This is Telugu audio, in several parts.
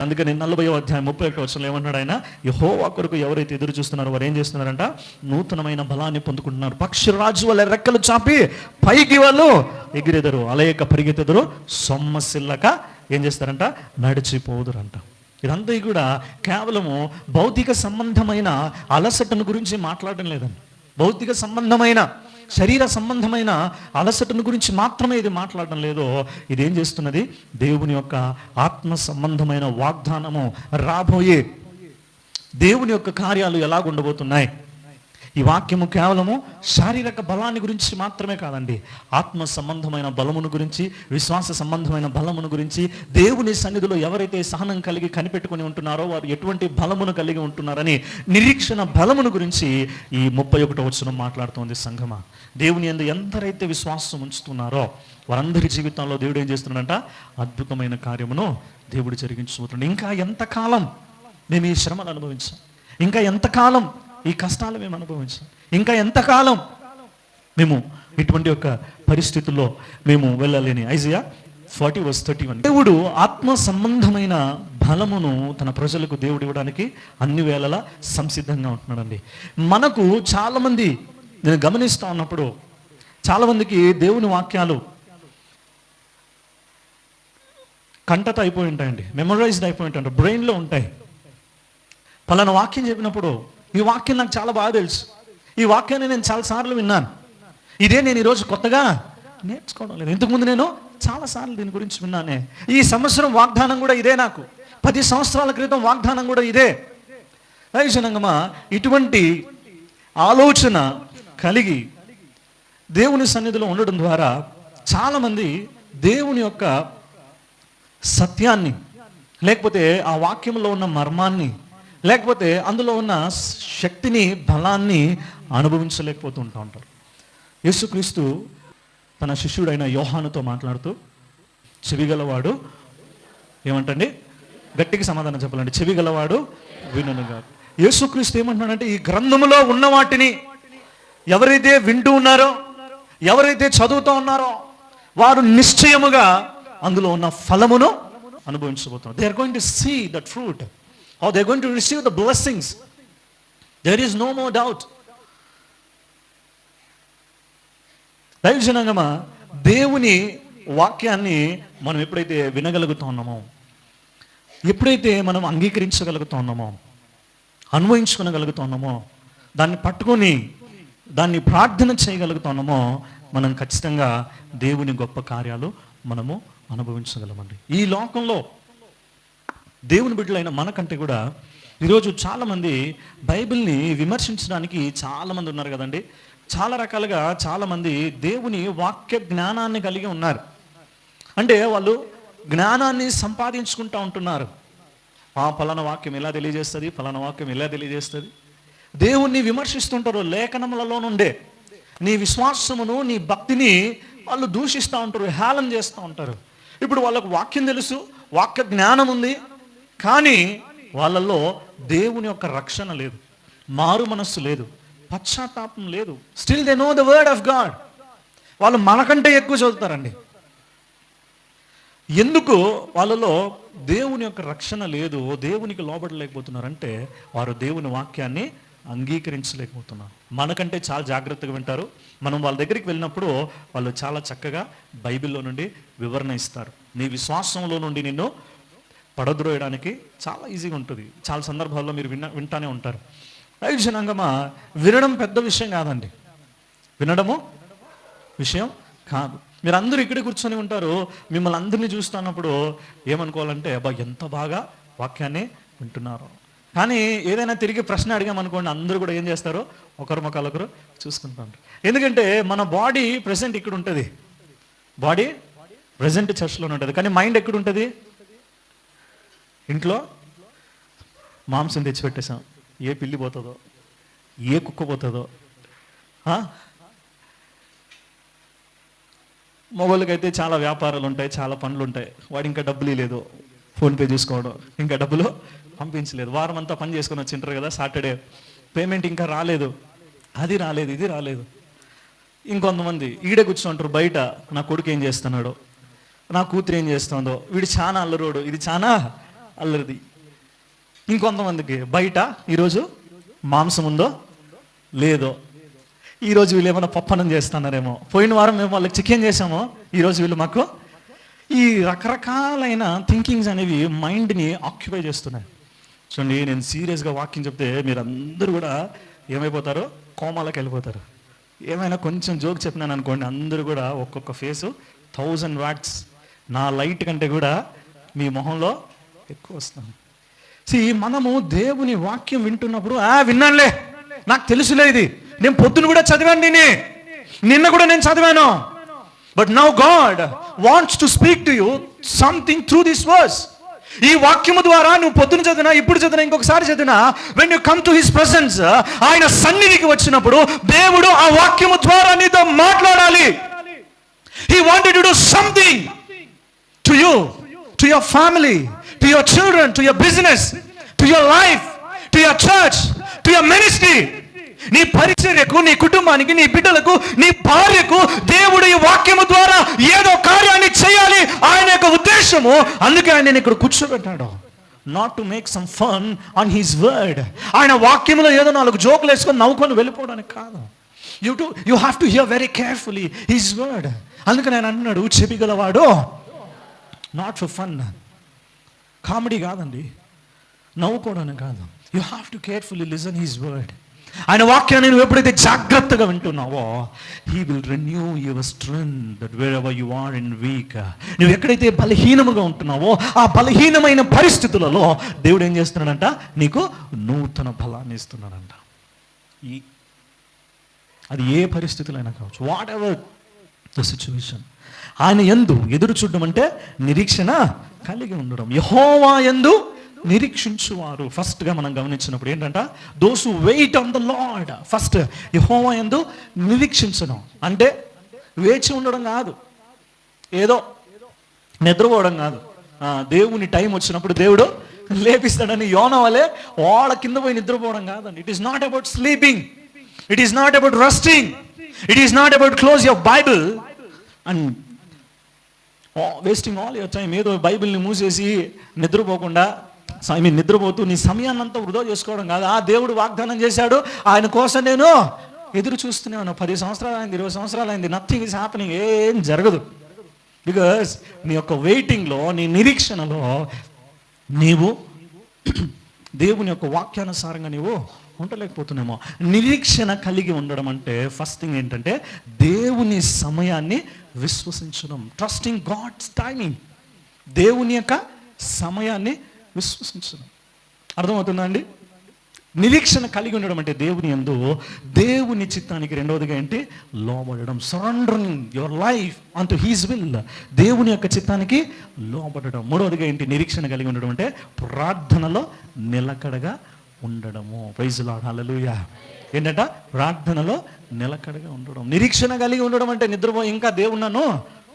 అందుకని 40వ అధ్యాయం 31వ వచనంలో ఏమన్నాడు ఆయన? యెహోవా కొరకు ఎవరైతే ఎదురు చూస్తున్నారో వారు ఏం చేస్తున్నారంట? నూతనమైన బలాన్ని పొందుకుంటున్నారు. పక్షిరాజు వాళ్ళ రెక్కలు చాపి పైకి వాళ్ళు ఎగిరెదరు, అలయక పరిగెత్తెదరు, సొమ్మసిల్లక ఏం చేస్తారంట? నడిచిపోదురంట. ఇదంతా కూడా కేవలము భౌతిక సంబంధమైన అలసటను గురించి మాట్లాడడం లేదండి. భౌతిక సంబంధమైన శరీర సంబంధమైన అలసటను గురించి మాత్రమే ఇది మాట్లాడడం లేదు. ఇదేం చేస్తున్నది? దేవుని యొక్క ఆత్మ సంబంధమైన వాగ్దానము, రాబోయే దేవుని యొక్క కార్యాలు ఎలాగుండబోతున్నాయి. ఈ వాక్యము కేవలము శారీరక బలాన్ని గురించి మాత్రమే కాదండి. ఆత్మ సంబంధమైన బలమును గురించి, విశ్వాస సంబంధమైన బలమును గురించి, దేవుని సన్నిధిలో ఎవరైతే సహనం కలిగి కనిపెట్టుకుని ఉంటున్నారో వారు ఎటువంటి బలమును కలిగి ఉంటున్నారని నిరీక్షణ బలమును గురించి ఈ 31వ వచనం మాట్లాడుతోంది. సంఘమా, దేవుని యందు ఎందరైతే విశ్వాసం ఉంచుతున్నారో వారందరి జీవితంలో దేవుడు ఏం చేస్తున్నాడంట? అద్భుతమైన కార్యమును దేవుడు జరిగించబోతున్నాడు. ఇంకా ఎంతకాలం మేము ఈ శ్రమను అనుభవించాం? ఇంకా ఎంతకాలం ఈ కష్టాలు మేము అనుభవించాం? ఇంకా ఎంతకాలం మేము ఇటువంటి యొక్క పరిస్థితుల్లో మేము వెళ్ళాలని? ఐజయా 40:31. దేవుడు ఆత్మ సంబంధమైన బలమును తన ప్రజలకు దేవుడు ఇవ్వడానికి అన్ని వేళలా సంసిద్ధంగా ఉంటున్నాడండి. మనకు చాలామంది, నేను గమనిస్తూ ఉన్నప్పుడు చాలామందికి దేవుని వాక్యాలు కంటత అయిపోయి ఉంటాయండి, మెమరైజ్డ్ అయిపోయి ఉంటాయి, బ్రెయిన్లో ఉంటాయి. పలానా వాక్యం చెప్పినప్పుడు ఈ వాక్యం నాకు చాలా బాగా తెలుసు, ఈ వాక్యాన్ని నేను చాలాసార్లు విన్నాను, ఇదే నేను ఈరోజు కొత్తగా నేర్చుకోవడం లేదు, ఇంతకుముందు నేను చాలాసార్లు దీని గురించి విన్నానే, ఈ సంవత్సరం వాగ్దానం కూడా ఇదే, నాకు 10 సంవత్సరాల క్రితం వాగ్దానం కూడా ఇదే. దైవజనంగమా, ఇటువంటి ఆలోచన కలిగి దేవుని సన్నిధిలో ఉండడం ద్వారా చాలామంది దేవుని యొక్క సత్యాన్ని, లేకపోతే ఆ వాక్యంలో ఉన్న మర్మాన్ని, లేకపోతే అందులో ఉన్న శక్తిని, బలాన్ని అనుభవించలేకపోతూ ఉంటారు. యేసుక్రీస్తు తన శిష్యుడైన యోహానుతో మాట్లాడుతూ, చెవిగలవాడు ఏమంటండి? గట్టిగా సమాధానం చెప్పాలండి. చెవిగలవాడు వినుగా. యేసుక్రీస్తు ఏమంటున్నాడంటే, ఈ గ్రంథములో ఉన్న వాటిని ఎవరైతే వింటూ ఉన్నారో, ఎవరైతే చదువుతూ ఉన్నారో వారు నిశ్చయముగా అందులో ఉన్న ఫలమును అనుభవించబోతున్నారు. They are going to see that fruit, or they are going to receive the blessings. There is no more doubt. దైవజనంగమా, దేవుని వాక్యాన్ని మనం ఎప్పుడైతే వినగలుగుతున్నామో, ఎప్పుడైతే మనం అంగీకరించగలుగుతున్నామో, అన్వయించుకోగలుగుతున్నామో, దాన్ని పట్టుకొని దాన్ని ప్రార్థన చేయగలుగుతున్నామో, మనం ఖచ్చితంగా దేవుని గొప్ప కార్యాలు మనము అనుభవించగలమండి. ఈ లోకంలో దేవుని బిడ్డలైన మనకంటే కూడా ఈరోజు చాలామంది బైబిల్ని విమర్శించడానికి చాలామంది ఉన్నారు కదండి. చాలా రకాలుగా చాలామంది దేవుని వాక్య జ్ఞానాన్ని కలిగి ఉన్నారు. అంటే వాళ్ళు జ్ఞానాన్ని సంపాదించుకుంటూ ఉంటున్నారు. ఫలానా వాక్యం ఎలా తెలియజేస్తుంది, ఫలానా వాక్యం ఎలా తెలియజేస్తుంది. దేవుణ్ణి విమర్శిస్తుంటారు. లేఖనములలో నుండే నీ విశ్వాసమును, నీ భక్తిని వాళ్ళు దూషిస్తూ ఉంటారు, హేళన చేస్తూ ఉంటారు. ఇప్పుడు వాళ్ళకు వాక్యం తెలుసు, వాక్య జ్ఞానం ఉంది, కానీ వాళ్ళల్లో దేవుని యొక్క రక్షణ లేదు, మారు మనస్సు లేదు, పశ్చాత్తాపం లేదు. Still they know the word of God. వాళ్ళు మనకంటే ఎక్కువ చదువుతారండి. ఎందుకు వాళ్ళలో దేవుని యొక్క రక్షణ లేదు, దేవునికి లోబడలేకపోతున్నారంటే వారు దేవుని వాక్యాన్ని అంగీకరించలేకపోతున్నారు. మనకంటే చాలా జాగ్రత్తగా వింటారు. మనం వాళ్ళ దగ్గరికి వెళ్ళినప్పుడు వాళ్ళు చాలా చక్కగా బైబిల్లో నుండి వివరణ ఇస్తారు. నీ విశ్వాసంలో నుండి నిన్ను పడద్రోయడానికి చాలా ఈజీగా ఉంటుంది. చాలా సందర్భాల్లో మీరు వింటానే ఉంటారు. దైవజనాంగమా, వినడం పెద్ద విషయం కాదండి, వినడము విషయం కాదు. మీరు అందరూ ఇక్కడే కూర్చొని ఉంటారు. మిమ్మల్ని అందరినీ చూస్తున్నప్పుడు ఏమనుకోవాలంటే, అబ్బా ఎంత బాగా వాక్యాన్ని వింటున్నారు. కానీ ఏదైనా తిరిగి ప్రశ్న అడిగామనుకోండి, అందరూ కూడా ఏం చేస్తారు? ఒకరు మొక్కలొకరు చూసుకుంటూ ఉంటారు. ఎందుకంటే మన బాడీ ప్రెసెంట్ ఇక్కడ ఉంటుంది, బాడీ ప్రెసెంట్ చర్చ్లోనే ఉంటుంది, కానీ మైండ్ ఎక్కడ ఉంటుంది? ఇంట్లో మాంసం తెచ్చిపెట్టేసాం, ఏ పిల్లి పోతుందో, ఏ కుక్క పోతుందో. మొగోళ్ళకైతే చాలా వ్యాపారాలు ఉంటాయి, చాలా పనులు ఉంటాయి. వాడు ఇంకా డబ్బులు లేదు, ఫోన్పే చూసుకోవడం, ఇంకా డబ్బులు పంపించలేదు. వారం అంతా పని చేసుకొని వచ్చింటారు కదా, సాటర్డే పేమెంట్ ఇంకా రాలేదు, అది రాలేదు, ఇది రాలేదు. ఇంకొంతమంది ఈడే కూర్చుంటారు బయట, నా కొడుకు ఏం చేస్తున్నాడో, నా కూతురు ఏం చేస్తుందో, వీడు చాలా అల్లరోడు, ఇది చాలా అల్లరిది. ఇంకొంతమందికి బయట ఈరోజు మాంసం ఉందో లేదో, ఈరోజు వీళ్ళు ఏమైనా పప్పనం చేస్తున్నారేమో, పోయిన వారం మేము వాళ్ళకి చికెన్ చేసామో, ఈరోజు వీళ్ళు మాకు ఈ రకరకాలైన థింకింగ్స్ అనేవి మైండ్ని ఆక్యుపై చేస్తున్నాయి. చూడండి, నేను సీరియస్గా వాక్యం చెప్తే మీరు అందరూ కూడా ఏమైపోతారో, కోమాలకు వెళ్ళిపోతారు. ఏమైనా కొంచెం జోక్ చెప్పినాను అనుకోండి, అందరూ కూడా ఒక్కొక్క ఫేసు 1000 వాట్స్ నా లైట్ కంటే కూడా మీ మొహంలో ఎక్కువ వస్తుంది. మనము దేవుని వాక్యం వింటున్నప్పుడు విన్నానులే, నాకు తెలుసులే, ఇది నేను పొద్దున కూడా చదివాను, నిన్న కూడా నేను చదివాను. But now God wants to speak to you something through this verse. ఈ వాక్యము ద్వారా నువ్వు పొద్దున చదివినా, ఇప్పుడు చదివినా, ఇంకొకసారి చదివినా, when you come to his presence, ఆయన సన్నిధికి వచ్చినప్పుడు దేవుడు ఆ వాక్యము ద్వారా నీతో మాట్లాడాలి. He wanted to do something to you, to your family, to your children, to your business, to your life, to your church, to your ministry. నీ పరిచర్యకు, నీ కుటుంబానికి, నీ బిడ్డలకు, నీ భార్యకు దేవుడు ఈ వాక్యము ద్వారా ఏదో కార్యాన్ని చేయాలి. ఆయన యొక్క ఉద్దేశము, అందుకే ఆయన ఇక్కడ కూర్చోబెట్టాడు. Not to make some fun on his word. ఆయన వాక్యములో ఏదో 4 జోకులు వేసుకొని నవ్వుకొని వెళ్ళిపోవడానికి కాదు. You have to hear very carefully his word. అందుకని ఆయన అన్నాడు, చెవిగలవాడు, నాట్ ఫర్ ఫన్, కామెడీ కాదండి, నవ్వుకోవడానికి కాదు. You have to carefully listen his word. ఆయన వాక్యాన్ని నువ్వు ఎప్పుడైతే జాగ్రత్తగా వింటున్నావో, he will renew your strength that wherever you are in weak. నువ్వు ఎక్కడైతే బలహీనముగా ఉంటున్నావో, ఆ బలహీనమైన పరిస్థితులలో దేవుడు ఏం చేస్తున్నాడంట, నీకు నూతన బలాన్ని ఇస్తున్నాడంట. అది ఏ పరిస్థితులైనా కావచ్చు, వాట్ ఎవర్ ద సిచ్యువేషన్. ఆయన యందు ఎదురు చూడడం అంటే నిరీక్షణ కలిగి ఉండడం. యెహోవా యందు నిరీక్షించువారు, ఫస్ట్గా మనం గమనించినప్పుడు ఏంటంట, those who wait on the lord. First యెహోవా యందు నిరీక్షించడం అంటే వేచి ఉండడం కాదు, ఏదో నిద్రపోవడం కాదు. దేవుని టైం వచ్చినప్పుడు దేవుడు లేపిస్తాడని యోనా వలె వాళ్ళ కింద పోయి నిద్రపోవడం కాదండి. It is not about sleeping, it is not about resting, it is not about close your Bible and wasting all your time. ఏదో బైబిల్ని మూసేసి నిద్రపోకుండా, నిద్రపోతూ నీ సమయాన్నంతా వృధా చేసుకోవడం కాదు. దేవుడు వాగ్దానం చేశాడు, ఆయన కోసం నేను ఎదురు చూస్తూనే ఉన్నాను. 10 సంవత్సరాలు అయింది, 20 సంవత్సరాలు అయింది, నథింగ్ ఈజ్ హ్యాపెనింగ్, ఏం జరగదు. బికాస్ నీ యొక్క వెయిటింగ్లో, నీ నిరీక్షణలో నీవు దేవుని యొక్క వాక్యానుసారంగా నీవు ఉండలేకపోతున్నామో. నిరీక్షణ కలిగి ఉండడం అంటే ఫస్ట్ థింగ్ ఏంటంటే దేవుని సమయాన్ని విశ్వసించడం. Trusting God's timing. దేవుని యొక్క సమయాన్ని విశ్వసించడం. అర్థమవుతుందా అండి? నిరీక్షణ కలిగి ఉండడం అంటే దేవుని యందు దేవుని చిత్తానికి, రెండవదిగా ఏంటి, లోబడడం. సరెండరింగ్ యువర్ లైఫ్ అంటూ హీస్ విల్. దేవుని యొక్క చిత్తానికి లోబడడం. మూడవదిగా ఏంటి, నిరీక్షణ కలిగి ఉండడం అంటే ప్రార్థనలో నిలకడగా ఉండడము. ప్రైజ్ లార్డ్, హల్లెలూయా. ఏంటంట, ప్రార్థనలో నిలకడగా ఉండడం. నిరీక్షణ కలిగి ఉండడం అంటే నిద్రపో ఇంకా దేవుడు నన్ను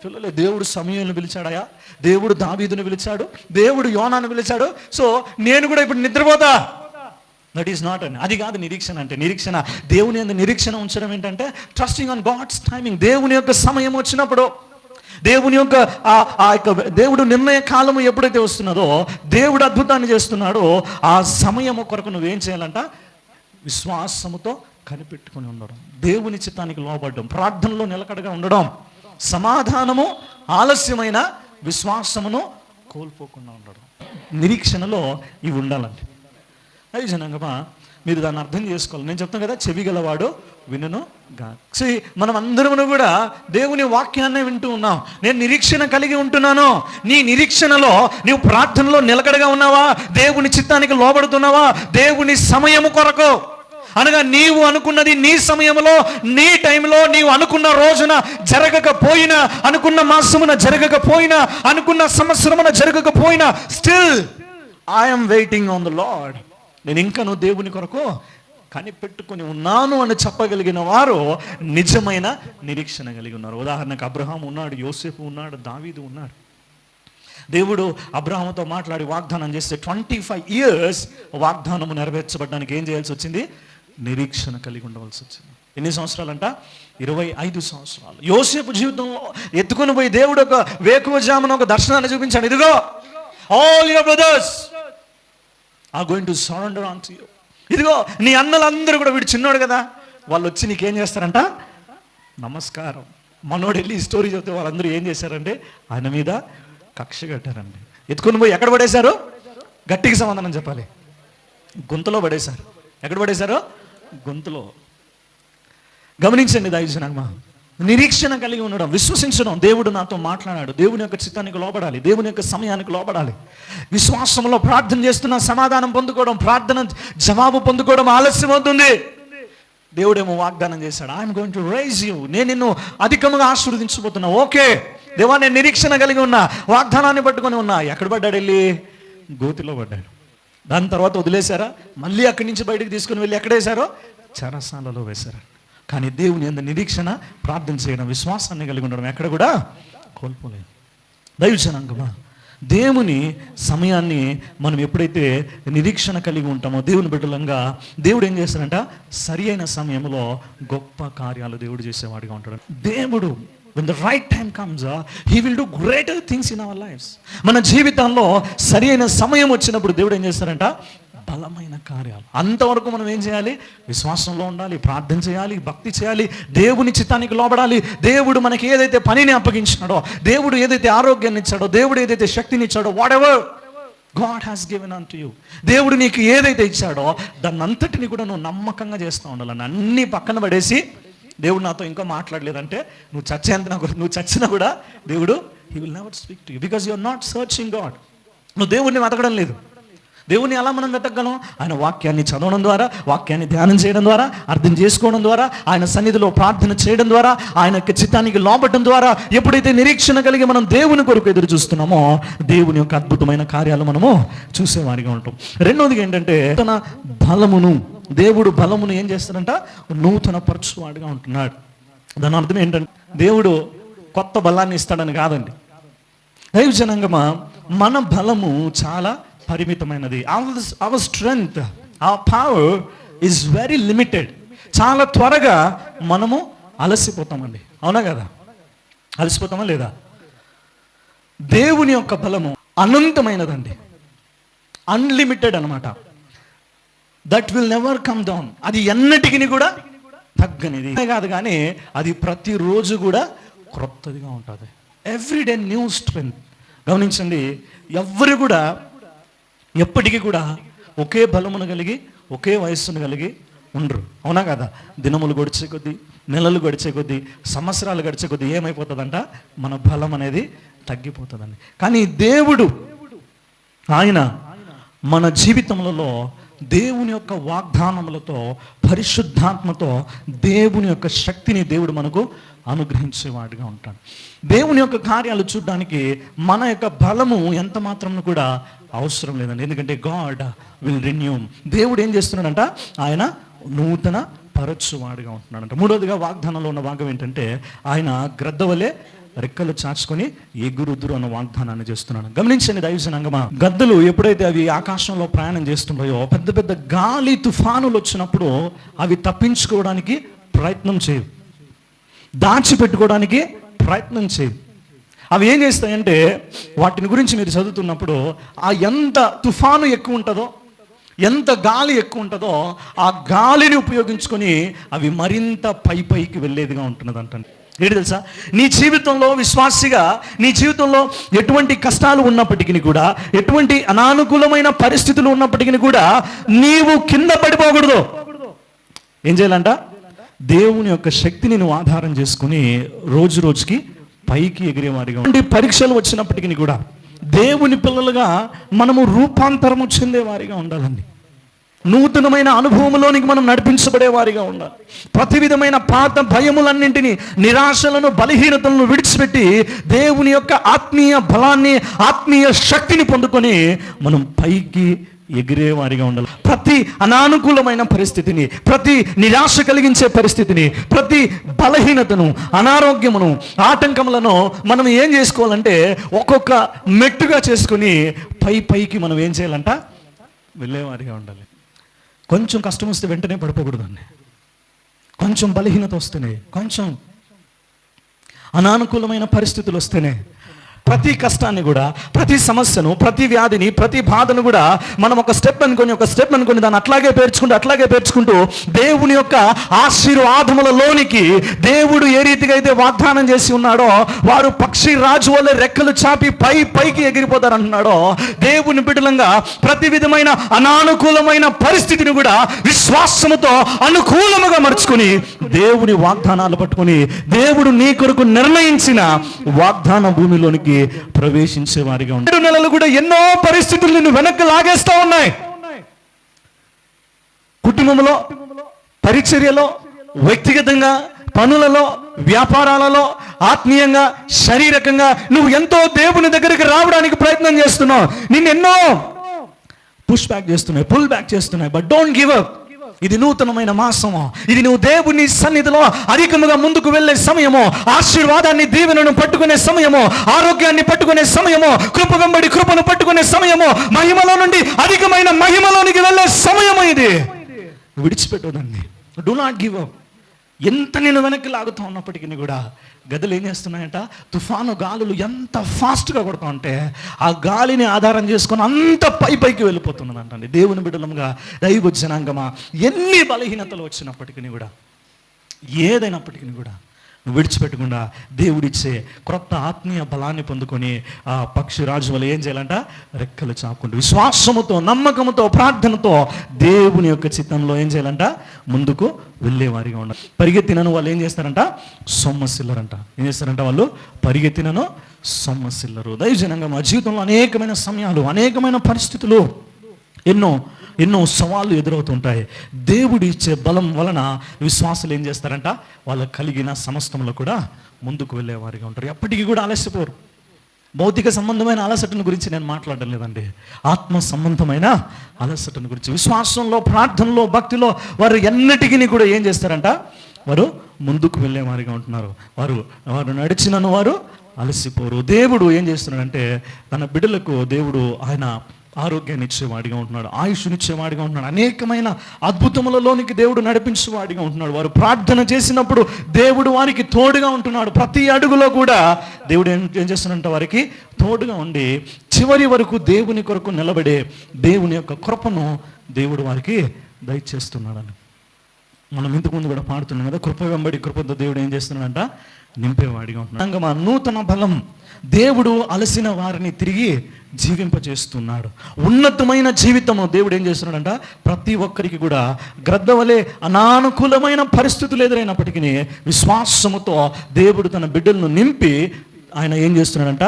పిల్లలే, దేవుడు సమయంలో పిలిచాడయా, దేవుడు దావీదుని పిలిచాడు, దేవుడు యోనాను పిలిచాడు, సో నేను కూడా ఇప్పుడు నిద్రపోతా. దట్ ఈస్ నాట్ అని, అది కాదు నిరీక్షణ అంటే. నిరీక్షణ, దేవుని యందు నిరీక్షణ ఉంచడం ఏంటంటే ట్రస్టింగ్ ఆన్ గాడ్స్ టైమింగ్. దేవుని యొక్క సమయం వచ్చినప్పుడు, దేవుని యొక్క ఆ యొక్క దేవుడు నిర్ణయ కాలము ఎప్పుడైతే వస్తున్నదో, దేవుడు అద్భుతాన్ని చేస్తున్నాడో, ఆ సమయము కొరకు నువ్వేం చేయాలంట, విశ్వాసముతో కనిపెట్టుకుని ఉండడం, దేవుని చిత్తానికి లోబడడం, ప్రార్థనలో నిలకడగా ఉండడం, సమాధానము ఆలస్యమైన విశ్వాసమును కోల్పోకుండా ఉండడం. నిరీక్షణలో ఇవి ఉండాలండి. అది జనంగమా, మీరు దాన్ని అర్థం చేసుకోవాలి. నేను చెప్తాను కదా, చెవి గలవాడు వినును గా. మనం అందరము కూడా దేవుని వాక్యాన్నే వింటూ ఉన్నాం. నేను నిరీక్షణ కలిగి ఉంటున్నాను. నీ నిరీక్షణలో నీవు ప్రార్థనలో నిలకడగా ఉన్నావా? దేవుని చిత్తానికి లోబడుతున్నావా? దేవుని సమయము కొరకు అనగా నీవు అనుకున్నది నీ సమయంలో, నీ టైంలో, నీవు అనుకున్న రోజున జరగకపోయినా, అనుకున్న మాసమున జరగకపోయినా, అనుకున్న సంవత్సరమున జరగకపోయినా, still I'm waiting on the lord. నేను ఇంకా నువ్వు దేవుని కొరకు కనిపెట్టుకుని ఉన్నాను అని చెప్పగలిగిన వారు నిజమైన నిరీక్షణ కలిగి ఉన్నారు. ఉదాహరణకు అబ్రహాం ఉన్నాడు, యోసేపు ఉన్నాడు, దావీదు ఉన్నాడు. దేవుడు అబ్రహాముతో మాట్లాడి వాగ్దానం చేస్తే 25 years వాగ్దానము నెరవేర్చబడడానికి ఏం చేయాల్సి వచ్చింది? నిరీక్షణ కలిగి ఉండవలసి వచ్చింది. ఎన్ని సంవత్సరాలంట? 25 సంవత్సరాలు. యోసేపు జీవితంలో ఎత్తుకొని పోయి దేవుడు ఒక వేకువజామున ఒక దర్శనాన్ని చూపించాడు. ఇదిగో, all your brothers are going to surrender on to you. ఇదిగో నీ అన్నలందరూ కూడా, వీడు చిన్నోడు కదా, వాళ్ళు వచ్చి నీకేం చేస్తారంట, నమస్కారం. మనోడు వెళ్ళి ఈ స్టోరీ చెప్తే వాళ్ళందరూ ఏం చేశారంటే ఆయన మీద కక్ష కట్టారండి. ఎత్తుకొని పోయి ఎక్కడ పడేశారు, గట్టికి సమాధానం చెప్పాలి, గొంతులో పడేశారు. ఎక్కడ పడేశారు, గొంతులో. గమనించండి దైవజనామా, నిరీక్షణ కలిగి ఉండడం, విశ్వసించడం. దేవుడు నాతో మాట్లాడాడు, దేవుని యొక్క చిత్తానికి లోబడాలి, దేవుని యొక్క సమయానికి లోబడాలి. విశ్వాసంలో ప్రార్థన చేస్తున్న సమాధానం పొందుకోవడం, ప్రార్థన జవాబు పొందుకోవడం ఆలస్యం అవుతుంది. దేవుడేమో వాగ్దానం చేశాడు, I'm going to raise you, నేను నిన్ను అధికంగా ఆశీర్వదించబోతున్నా. ఓకే దేవా, నేను నిరీక్షణ కలిగి ఉన్నా, వాగ్దానాన్ని పట్టుకొని ఉన్నా. ఎక్కడ పడ్డాడు, వెళ్ళి గోతిలో పడ్డాడు. దాని తర్వాత వదిలేశారా, మళ్ళీ అక్కడి నుంచి బయటకు తీసుకుని వెళ్ళి ఎక్కడ వేశారో, చెరసాలలో వేశారు. కానీ దేవుని యందు నిరీక్షణ, ప్రార్థన చేయడం, విశ్వాసాన్ని కలిగి ఉండడం ఎక్కడ కూడా కోల్పోలేదు. దైవజనాంగమా, దేవుని సమయాన్ని మనం ఎప్పుడైతే నిరీక్షణ కలిగి ఉంటామో, దేవుని బిడ్డలంగా దేవుడు ఏం చేస్తాడంట, సరి అయిన సమయంలో గొప్ప కార్యాలు దేవుడు చేసేవాడిగా ఉంటాడు. దేవుడు when the right time comes, he will do greater things in our lives. మన జీవితంలో సరి అయిన సమయం వచ్చినప్పుడు దేవుడు ఏం చేస్తారంట, బలమైన కార్యాలు. అంతవరకు మనం ఏం చేయాలి, విశ్వాసంలో ఉండాలి, ప్రార్థన చేయాలి, భక్తి చేయాలి, దేవుని చిత్తానికి లోబడాలి. దేవుడు మనకి ఏదైతే పనిని అప్పగించినాడో, దేవుడు ఏదైతే ఆరోగ్యాన్ని ఇచ్చాడో, దేవుడు ఏదైతే శక్తిని ఇచ్చాడో, what ever God has given unto you, దేవుడు నీకు ఏదైతే ఇచ్చాడో దాన్ని అంతటిని కూడా నువ్వు నమ్మకంగా చేస్తూ ఉండాలని. అన్ని పక్కన పడేసి దేవుడు నాతో ఇంకా మాట్లాడలేదంటే నువ్వు చచ్చినా కూడా దేవుడు he will never speak to you because you are not searching God. నువ్వు దేవుడిని వెతకడం లేదు. దేవుని ఎలా మనం వెతకగలం, ఆయన వాక్యాన్ని చదవడం ద్వారా, వాక్యాన్ని ధ్యానం చేయడం ద్వారా, అర్థం చేసుకోవడం ద్వారా, ఆయన సన్నిధిలో ప్రార్థన చేయడం ద్వారా, ఆయన యొక్క చిత్తానికి లోబడడం ద్వారా. ఎప్పుడైతే నిరీక్షణ కలిగి మనం దేవుని కొరకు ఎదురు చూస్తున్నామో, దేవుని యొక్క అద్భుతమైన కార్యాలు మనము చూసేవారిగా ఉంటాం. రెండోదిగా ఏంటంటే, తన బలమును, దేవుడు బలమును ఏం చేస్తాడంట, నూతన పరచువాడుగా ఉంటున్నాడు. దాని అర్థం ఏంటంటే, దేవుడు కొత్త బలాన్ని ఇస్తాడని కాదండి. దైవజనాంగమా, మన బలము చాలా పరిమితమైనది. Our strength, our power is very limited. చాలా త్వరగా మనము అలసిపోతామండి, అవునా కదా? అలసిపోతామా లేదా? దేవుని యొక్క బలము అనంతమైనదండి, అన్లిమిటెడ్ అనమాట. That will never come down. అది ఎన్నటికి కూడా తగ్గనిది కాదు, కానీ అది ప్రతిరోజు కూడా క్రొత్తదిగా ఉంటుంది. Everyday new strength. గమనించండి, ఎవ్వరు కూడా ఎప్పటికీ కూడా ఒకే బలమును కలిగి, ఒకే వయస్సును కలిగి ఉండరు, అవునా కదా? దినములు గడిచే కొద్దీ, నెలలు గడిచే కొద్దీ, సంవత్సరాలు గడిచే కొద్దీ ఏమైపోతుందంట, మన బలం అనేది తగ్గిపోతుందండి. కానీ దేవుడు, ఆయన మన జీవితములలో దేవుని యొక్క వాగ్దానములతో, పరిశుద్ధాత్మతో, దేవుని యొక్క శక్తిని దేవుడు మనకు అనుగ్రహించేవాడిగా ఉంటాడు. దేవుని యొక్క కార్యాలు చూడడానికి మన యొక్క బలము ఎంత మాత్రం కూడా అవసరం లేదండి. ఎందుకంటే గాడ్ విల్ రెన్యూ. దేవుడు ఏం చేస్తున్నాడంట, ఆయన నూతన పరచువాడిగా ఉంటున్నాడంట. మూడవదిగా వాగ్దానంలో ఉన్న భాగం ఏంటంటే, ఆయన గ్రద్దవలే రెక్కలు చాచుకొని ఎగురుదురు అన్న వాగ్దానాన్ని చేస్తున్నాడు. గమనించండి దైవజనాంగమా, గద్దలు ఎప్పుడైతే అవి ఆకాశంలో ప్రయాణం చేస్తుంటాయో, పెద్ద పెద్ద గాలి తుఫానులు వచ్చినప్పుడు అవి తప్పించుకోవడానికి ప్రయత్నం చేయవు, దాచిపెట్టుకోవడానికి ప్రయత్నం చేయవు. అవి ఏం చేస్తాయంటే, వాటిని గురించి మీరు చదువుతున్నప్పుడు, ఆ ఎంత తుఫాను ఎక్కువ ఉంటుందో, ఎంత గాలి ఎక్కువ ఉంటుందో, ఆ గాలిని ఉపయోగించుకొని అవి మరింత పైకి వెళ్ళేదిగా ఉంటున్నది అంటండి. ఏంటి తెలుసా, నీ జీవితంలో విశ్వాసిగా, నీ జీవితంలో ఎటువంటి కష్టాలు ఉన్నప్పటికీ కూడా, ఎటువంటి అనానుకూలమైన పరిస్థితులు ఉన్నప్పటికీ కూడా నీవు కింద పడిపోకూడదు. ఏం చేయాలంట, దేవుని యొక్క శక్తిని నువ్వు ఆధారం చేసుకుని రోజు రోజుకి పైకి ఎగిరేవారిగా. పరీక్షలు వచ్చినప్పటికీ కూడా దేవుని పిల్లలుగా మనము రూపాంతరము చెందేవారిగా ఉండాలండి. నూతనమైన అనుభవంలోనికి మనం నడిపించబడే వారిగా ఉండాలి. ప్రతి విధమైన పాత భయములన్నింటినీ, నిరాశలను, బలహీనతలను విడిచిపెట్టి దేవుని యొక్క ఆత్మీయ బలాన్ని, ఆత్మీయ శక్తిని పొందుకొని మనం పైకి ఎగిరేవారిగా ఉండాలి. ప్రతి అనానుకూలమైన పరిస్థితిని, ప్రతి నిరాశ కలిగించే పరిస్థితిని, ప్రతి బలహీనతను, అనారోగ్యమును, ఆటంకములను మనం ఏం చేసుకోవాలంటే, ఒక్కొక్క మెట్టుగా చేసుకుని పైకి మనం ఏం చేయాలంట, వెళ్ళేవారిగా ఉండాలి. కొంచెం కష్టం వస్తే వెంటనే పడిపోకూడదండి. కొంచెం బలహీనత వస్తేనే, కొంచెం అనానుకూలమైన పరిస్థితులు వస్తేనే ప్రతి కష్టాన్ని కూడా, ప్రతి సమస్యను, ప్రతి వ్యాధిని, ప్రతి బాధను కూడా మనం ఒక స్టెప్ అనుకొని దాన్ని అట్లాగే పేర్చుకుంటూ దేవుని యొక్క ఆశీర్వాదములలోనికి దేవుడు ఏ రీతిగా అయితే వాగ్దానం చేసి ఉన్నాడో, వారు పక్షి రాజు వల్ల రెక్కలు చాపి పైకి ఎగిరిపోతారు అంటున్నాడో, దేవుని బిడ్డలంగా ప్రతి విధమైన అనానుకూలమైన పరిస్థితిని కూడా విశ్వాసముతో అనుకూలముగా మర్చుకుని దేవుని వాగ్దానాలు పట్టుకుని దేవుడు నీ కొరకు నిర్ణయించిన వాగ్దాన భూమిలోనికి ప్రవేశించే వారిగా ఉంటారు. 7 నెలలు కూడా ఎన్నో పరిస్థితులు నిన్ను వెనక్కి లాగేస్తా ఉన్నాయి. కుటుంబంలో, పరిచర్యలో, వ్యక్తిగతంగా, పనులలో, వ్యాపారాలలో, ఆత్మీయంగా, శారీరకంగా నువ్వు ఎంతో దేవుని దగ్గరికి రావడానికి ప్రయత్నం చేస్తున్నావు. నిన్నెన్నో పుల్ బ్యాక్ చేస్తున్నాయి. But don't give up. ఇది నూతనమైన మాసము. ఇది నువ్వు దేవుని సన్నిధిలో అధికముగా ముందుకు వెళ్ళే సమయము, ఆశీర్వాదాన్ని, దీవెనను పట్టుకునే సమయము, ఆరోగ్యాన్ని పట్టుకునే సమయము, కృప వెంబడి కృపను పట్టుకునే సమయము, మహిమలో నుండి అధికమైన మహిమలోనికి వెళ్ళే సమయము. ఇది విడిచిపెట్టదండి. Do not give up. ఎంత నేను వెనక్కి లాగుతూ ఉన్నప్పటికీ కూడా గదులు ఏం చేస్తున్నాయంట, తుఫాను గాలులు ఎంత ఫాస్ట్గా కొడతా ఉంటే ఆ గాలిని ఆధారం చేసుకొని అంత పైకి వెళ్ళిపోతున్నదంటండి. దేవుని బిడ్డలంగా, దైవ జనాంగమా, ఎన్ని బలహీనతలు వచ్చినప్పటికీ కూడా, ఏదైనప్పటికీ కూడా నువ్వు విడిచిపెట్టకుండా దేవుడిచ్చే క్రొత్త ఆత్మీయ బలాన్ని పొందుకొని ఆ పక్షి రాజు వల్ల ఏం చేయాలంట, రెక్కలు చాపుకుంటూ విశ్వాసముతో, నమ్మకంతో, ప్రార్థనతో దేవుని యొక్క చిత్తంలో ఏం చేయాలంట, ముందుకు వెళ్ళేవారిగా ఉండాలి. పరిగెత్తినను వాళ్ళు ఏం చేస్తారంట, సొమ్మసిల్లరంట. ఏం చేస్తారంట వాళ్ళు, పరిగెత్తినను సొమ్మసిల్లరు. దైవజనంగా మా జీవితంలో అనేకమైన సమయాలు, అనేకమైన పరిస్థితులు, ఎన్నో సవాళ్ళు ఎదురవుతుంటాయి. దేవుడు ఇచ్చే బలం వలన విశ్వాసులు ఏం చేస్తారంట, వాళ్ళకు కలిగిన సమస్తంలో కూడా ముందుకు వెళ్ళేవారిగా ఉంటారు. ఎప్పటికీ కూడా ఆలస్యపోరు. భౌతిక సంబంధమైన అలసటను గురించి నేను మాట్లాడడం లేదండి, ఆత్మ సంబంధమైన అలసటను గురించి. విశ్వాసంలో, ప్రార్థనలో, భక్తిలో వారు ఎన్నటికీ కూడా ఏం చేస్తారంట, వారు ముందుకు వెళ్ళేవారిగా ఉంటున్నారు. వారు నడిచినను వారు అలసిపోరు. దేవుడు ఏం చేస్తున్నాడంటే తన బిడ్డలకు దేవుడు ఆయన ఆరోగ్యాన్ని ఇచ్చేవాడిగా ఉంటున్నాడు, ఆయుష్నిచ్చేవాడిగా ఉంటున్నాడు, అనేకమైన అద్భుతములలోనికి దేవుడు నడిపించేవాడిగా ఉంటున్నాడు. వారు ప్రార్థన చేసినప్పుడు దేవుడు వారికి తోడుగా ఉంటున్నాడు. ప్రతి అడుగులో కూడా దేవుడు ఏం చేస్తున్నాడంటే వారికి తోడుగా ఉండి చివరి వరకు దేవుని కొరకు నిలబడే దేవుని యొక్క కృపను దేవుడు వారికి దయచేస్తున్నాడని మనం ఇంతకుముందు కూడా పాడుతున్నాం కదా. కృప వెంబడి కృపతో దేవుడు ఏం చేస్తున్నాడంట, నింపేవాడిగా ఉంటున్నాడు. మా నూతన బలం, దేవుడు అలసిన వారిని తిరిగి జీవింపజేస్తున్నాడు. ఉన్నతమైన జీవితము దేవుడు ఏం చేస్తున్నాడంట, ప్రతి ఒక్కరికి కూడా గ్రద్దవలే అనానుకూలమైన పరిస్థితులు ఎదురైనప్పటికీ విశ్వాసముతో దేవుడు తన బిడ్డలను నింపి ఆయన ఏం చేస్తున్నాడంట,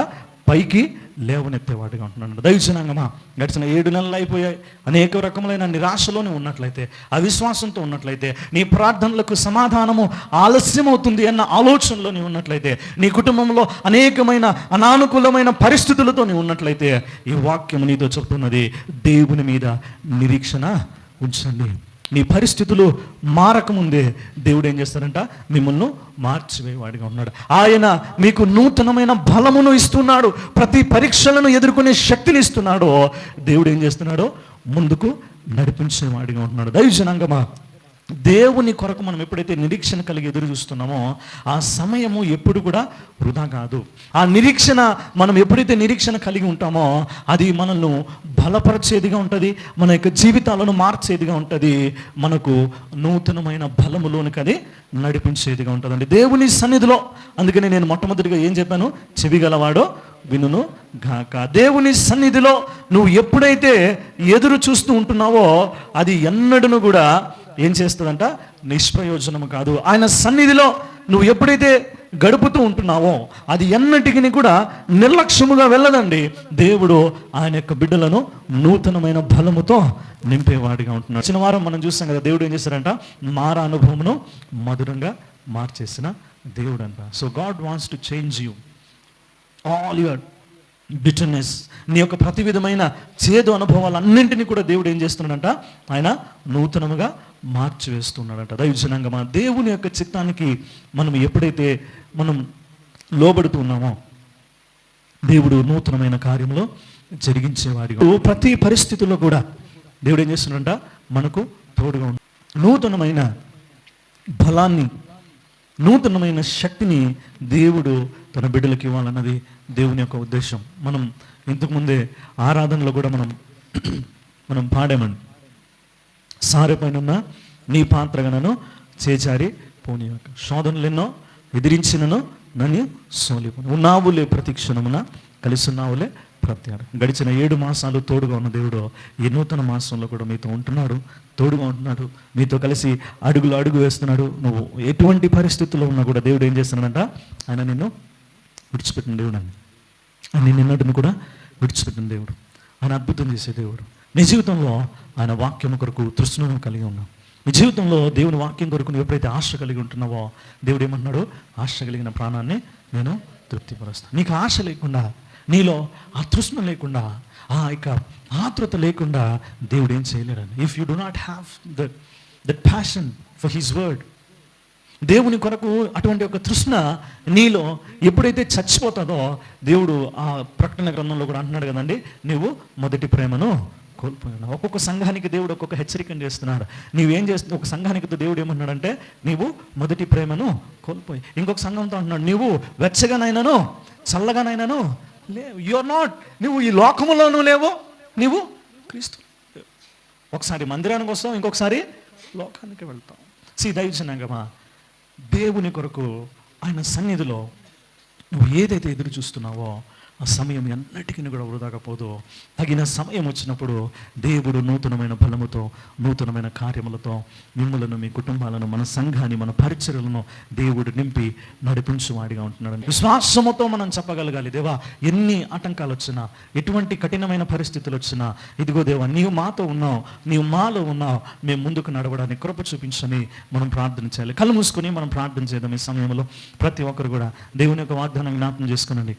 పైకి లేవనెత్తేవాడిగా ఉంటున్నాడు. దైవజనాంగమా, గడిచిన 7 నెలలు అయిపోయాయి. అనేక రకములైన నిరాశలోనే ఉన్నట్లయితే, అవిశ్వాసంతో ఉన్నట్లయితే, నీ ప్రార్థనలకు సమాధానము ఆలస్యం అవుతుంది అన్న ఆలోచనలో నీ ఉన్నట్లయితే, నీ కుటుంబంలో అనేకమైన అనానుకూలమైన పరిస్థితులతో నీ ఉన్నట్లయితే, ఈ వాక్యం నీతో చెప్తున్నది, దేవుని మీద నిరీక్షణ ఉంచండి. నీ పరిస్థితులు మారకముందే దేవుడు ఏం చేస్తారంట, మిమ్మల్ని మార్చివేవాడిగా ఉన్నాడు. ఆయన మీకు నూతనమైన బలమును ఇస్తున్నాడు. ప్రతి పరీక్షలను ఎదుర్కొనే శక్తిని ఇస్తున్నాడు. దేవుడు ఏం చేస్తున్నాడో ముందుకు నడిపించేవాడిగా ఉంటున్నాడు. దైవజనాంగమా, దేవుని కొరకు మనం ఎప్పుడైతే నిరీక్షణ కలిగి ఎదురు చూస్తున్నామో ఆ సమయము ఎప్పుడు కూడా వృధా కాదు. ఆ నిరీక్షణ మనం ఎప్పుడైతే నిరీక్షణ కలిగి ఉంటామో అది మనల్ని బలపరిచేదిగా ఉంటుంది, మన యొక్క జీవితాలను మార్చేదిగా ఉంటుంది, మనకు నూతనమైన బలములోనికి అది నడిపించేదిగా ఉంటుందండి దేవుని సన్నిధిలో. అందుకని నేను మొట్టమొదటిగా ఏం చెప్పాను, చెవిగలవాడో వినును గాక. దేవుని సన్నిధిలో నువ్వు ఎప్పుడైతే ఎదురు చూస్తూ ఉంటున్నావో అది ఎన్నడూ కూడా ఏం చేస్తుందంట, నిష్ప్రయోజనము కాదు. ఆయన సన్నిధిలో నువ్వు ఎప్పుడైతే గడుపుతూ ఉంటున్నావో అది ఎన్నటికి కూడా నిర్లక్ష్యముగా వెళ్ళదండి. దేవుడు ఆయన యొక్క బిడ్డలను నూతనమైన బలముతో నింపేవాడిగా ఉంటున్నాడు. వచ్చిన వారం మనం చూస్తాం కదా, దేవుడు ఏం చేశారంట, మారా అనుభవమును మధురంగా మార్చేసిన దేవుడు అంట. So God wants to change you all your bitterness. నీ యొక్క ప్రతి విధమైన చేదు అనుభవాలన్నింటినీ కూడా దేవుడు ఏం చేస్తున్నాడంట, ఆయన నూతనముగా మార్చివేస్తున్నాడంట. దైవజనంగా మన దేవుని యొక్క చిత్తానికి మనం ఎప్పుడైతే మనం లోబడుతూ ఉన్నామో దేవుడు నూతనమైన కార్యంలో జరిగించేవాడిగా, ప్రతి పరిస్థితుల్లో కూడా దేవుడు ఏం చేస్తున్నాడంట, మనకు తోడుగా ఉంది. నూతనమైన బలాన్ని, నూతనమైన శక్తిని దేవుడు తన బిడ్డలకు ఇవ్వాలన్నది దేవుని యొక్క ఉద్దేశం. మనం ఇంతకుముందే ఆరాధనలో కూడా మనం పాడామండి, సారెపైనున్న నీ పాత్రగనను చేచారి పోనీయక, శోధనలెన్నో ఎదిరించినను నన్ను సోలిపోను, ఉన్నావులే ప్రతి క్షణమున, కలిసి ఉన్నావులే ప్రత్యాడు. గడిచిన 7 మాసాలు తోడుగా ఉన్న దేవుడు ఈ నూతన మాసంలో కూడా మీతో ఉంటున్నాడు, తోడుగా ఉంటున్నాడు, మీతో కలిసి అడుగు వేస్తున్నాడు. నువ్వు ఎటువంటి పరిస్థితుల్లో ఉన్నా కూడా దేవుడు ఏం చేస్తున్నాడంట, ఆయన నిన్ను విడిచిపెట్టిన దేవుడు అని, ఆయన నిన్నటిని కూడా విడిచిపెట్టిన దేవుడు, ఆయన అద్భుతం చేసే దేవుడు. నీ జీవితంలో ఆయన వాక్యం కొరకు తృష్ణను కలిగి ఉన్నావు. నీ జీవితంలో దేవుని వాక్యం కొరకు నువ్వు ఎప్పుడైతే ఆశ కలిగి ఉంటున్నావో, దేవుడు ఏమంటున్నాడు, ఆశ కలిగిన ప్రాణాన్ని నేను తృప్తిపరుస్తాను. నీకు ఆశ లేకుండా, నీలో ఆ తృష్ణ లేకుండా, ఆ యొక్క ఆతృత లేకుండా దేవుడు ఏం చేయలేడని. If you do not have that passion for his word, దేవుని కొరకు అటువంటి ఒక తృష్ణ నీలో ఎప్పుడైతే చచ్చిపోతుందో, దేవుడు ఆ ప్రకటన గ్రంథంలో కూడా అంటున్నాడు కదండి, నువ్వు మొదటి ప్రేమను కోల్పోయాడు. ఒక్కొక్క సంఘానికి దేవుడు ఒక్కొక్క హెచ్చరికను చేస్తున్నాడు. నీవేం చేస్తు ఒక సంఘానికి దేవుడు ఏమంటున్నాడంటే, నీవు మొదటి ప్రేమను కోల్పోయి. ఇంకొక సంఘంతో అంటున్నాడు, నీవు వెచ్చగానైనాను చల్లగానైనాను లేవు, యూఆర్ నాట్, నువ్వు ఈ లోకములోనూ లేవు, నీవు క్రీస్తు. ఒకసారి మందిరానికి వస్తావు, ఇంకొకసారి లోకానికి వెళ్తావు. దైవజనంగమా, దేవుని కొరకు ఆయన సన్నిధిలో నువ్వు ఏదైతే ఎదురు చూస్తున్నావో ఆ సమయం ఎన్నటికీ కూడా వృధాగా పోదు. తగిన సమయం వచ్చినప్పుడు దేవుడు నూతనమైన బలముతో, నూతనమైన కార్యములతో మిమ్మలను, మీ కుటుంబాలను, మన సంఘాన్ని, మన పరిచర్యలను దేవుడు నింపి నడిపించువాడిగా ఉంటున్నాడు. విశ్వాసముతో మనం చెప్పగలగాలి, దేవా ఎన్ని ఆటంకాలు వచ్చినా, ఎటువంటి కఠినమైన పరిస్థితులు వచ్చినా, ఇదిగో దేవా నీవు మాతో ఉన్నావు, నీవు మాలో ఉన్నావు, మేము ముందుకు నడవడానికి కృప చూపించని మనం ప్రార్థన చేయాలి. కళ్ళు మూసుకొని మనం ప్రార్థన చేద్దాం. ఈ సమయంలో ప్రతి ఒక్కరు కూడా దేవుని యొక్క వాగ్దానం జ్ఞాపకం చేసుకునండి.